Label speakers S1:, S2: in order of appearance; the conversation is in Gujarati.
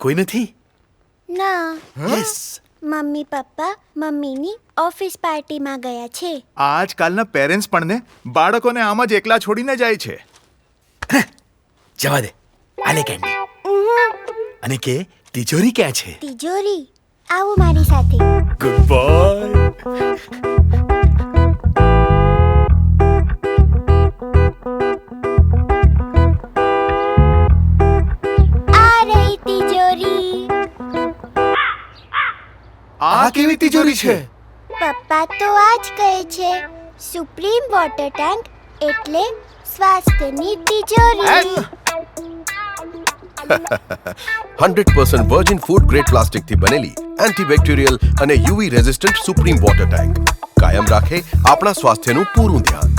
S1: કોઈ નથી?
S2: ના,
S1: યસ.
S2: મમ્મી પપ્પા મમ્મીની ઓફિસ પાર્ટીમાં ગયા છે.
S1: આજકાલના પેરેન્ટ્સ પણ ને બાળકોને આમ જ એકલા છોડીને જાય છે. જવા દે, આલે કેન્ડી. અને કે તિજોરી ક્યાં છે?
S2: તિજોરી, આવો મારી સાથે.
S1: Good boy.
S2: આ રહી તિજોરી.
S1: આ કેવી તિજોરી છે?
S2: પપ્પા તો આ જ કહે છે, સુપ્રીમ વોટર ટેન્ક એટલે સ્વાસ્થ્યની તિજોરી.
S3: 100% વર્જિન ફૂડ ગ્રેડ પ્લાસ્ટિકથી બનેલી એન્ટીબેક્ટેરિયલ અને UV resistant supreme water tank કાયમ રાખે આપણા સ્વાસ્થ્યનું પૂરું ધ્યાન.